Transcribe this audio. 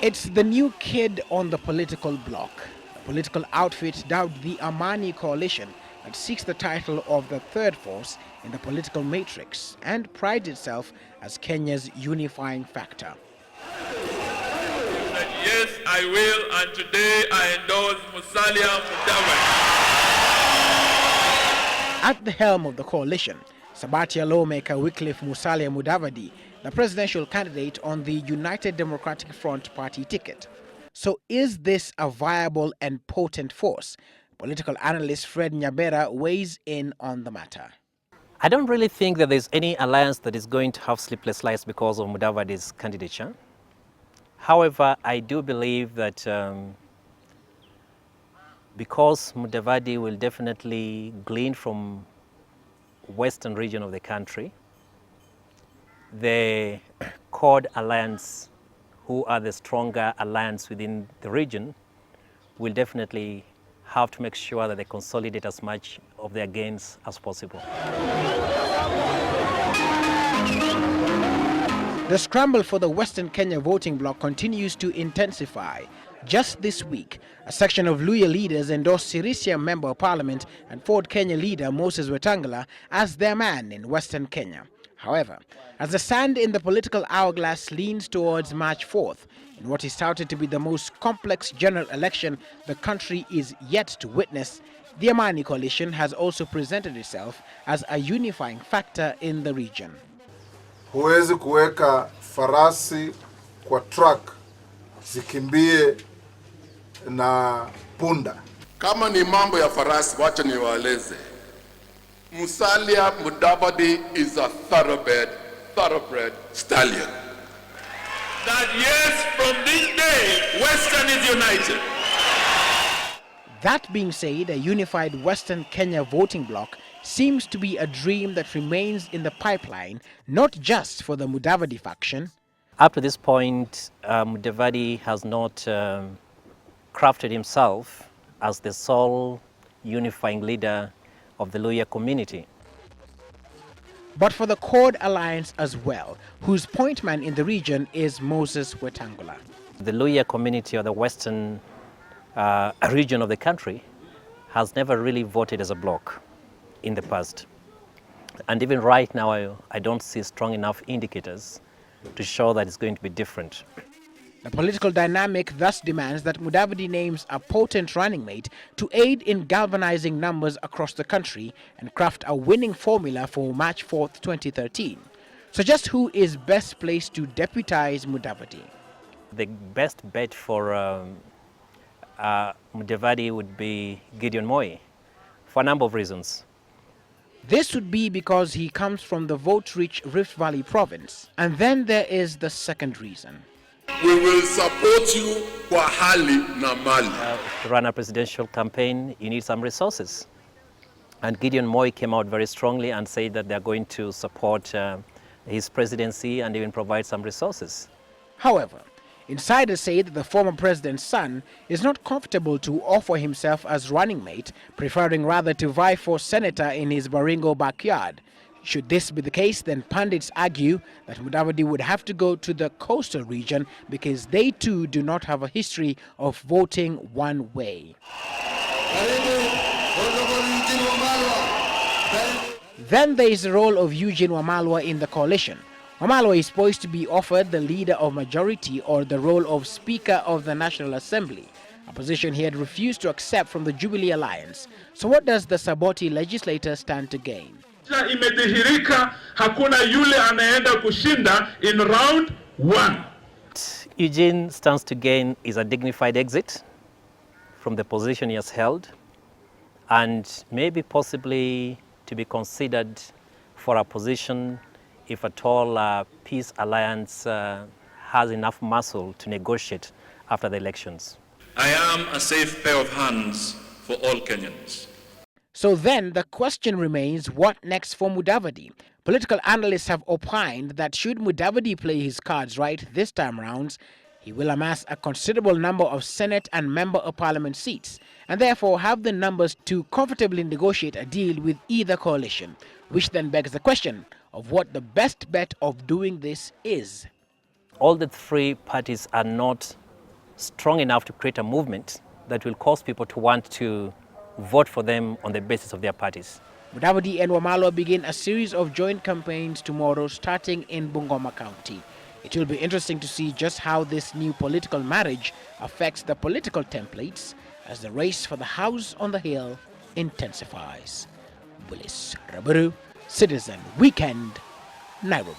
It's the new kid on the political bloc, a political outfit dubbed the Amani Coalition that seeks the title of the third force in the political matrix and prides itself as Kenya's unifying factor. Yes, I will, and today I endorse Musalia Mudavadi. At the helm of the coalition, Sabatia lawmaker Wycliffe Mudavadi, the presidential candidate on the United Democratic Front party ticket. So is this a viable and potent force? Political analyst Fred Nyabera weighs in on the matter. I don't really think that there's any alliance that is going to have sleepless nights because of Mudavadi's candidature. However, I do believe that because Mudavadi will definitely glean from western region of the country, the Chord Alliance, who are the stronger alliance within the region, will definitely have to make sure that they consolidate as much of their gains as possible. The scramble for the Western Kenya voting bloc continues to intensify. Just this week, a section of Luhya leaders endorsed Sirisia Member of Parliament and Ford Kenya leader Moses Wetangula as their man in Western Kenya. However, as the sand in the political hourglass leans towards March 4th, in what is touted to be the most complex general election the country is yet to witness, the Amani Coalition has also presented itself as a unifying factor in the region. Huwezi kuweka farasi kwa truck zikimbie na punda. Kama ni mambo ya farasi, wacha niwaeleze. Musalia Mudavadi is a thoroughbred stallion. That yes, from this day, Western is united. That being said, a unified Western Kenya voting bloc seems to be a dream that remains in the pipeline, not just for the Mudavadi faction. Up to this point, Mudavadi has not crafted himself as the sole unifying leader of the Luhya community. But for the Chord Alliance as well, whose point man in the region is Moses Wetangula. The Luhya community, or the western region of the country, has never really voted as a bloc in the past. And even right now, I don't see strong enough indicators to show that it's going to be different. The political dynamic thus demands that Mudavadi names a potent running mate to aid in galvanizing numbers across the country and craft a winning formula for March 4th, 2013. So just who is best placed to deputize Mudavadi? The best bet for Mudavadi would be Gideon for a number of reasons. This would be because he comes from the vote-rich Rift Valley province. And then there is the second reason. We will support you kwa hali na mali. To run a presidential campaign, you need some resources. And Gideon came out very strongly and said that they're going to support his presidency and even provide some resources. However, insiders say that the former president's son is not comfortable to offer himself as running mate, preferring rather to vie for senator in his Baringo backyard. Should this be the case, then pundits argue that Mudavadi would have to go to the coastal region because they too do not have a history of voting one way. Then there is the role of Eugene Wamalwa in the coalition. Wamalwa is poised to be offered the leader of majority or the role of Speaker of the National Assembly, a position he had refused to accept from the Jubilee Alliance. So what does the Sabatia legislator stand to gain? Imedhihirika hakuna yule anaenda kushinda in round 1. Eugene stands to gain is a dignified exit from the position he has held, and maybe possibly to be considered for a position if at all Peace Alliance has enough muscle to negotiate after the elections. I am a safe pair of hands for all Kenyans. So then the question remains, what next for Mudavadi? Political analysts have opined that should Mudavadi play his cards right this time round, he will amass a considerable number of Senate and Member of Parliament seats, and therefore have the numbers to comfortably negotiate a deal with either coalition, which then begs the question of what the best bet of doing this is. All the three parties are not strong enough to create a movement that will cause people to want to vote for them on the basis of their parties. Mudavadi and Wamalwa begin a series of joint campaigns tomorrow starting in Bungoma County. It will be interesting to see just how this new political marriage affects the political templates as the race for the house on the hill intensifies. Willis Raburu, Citizen Weekend, Nairobi.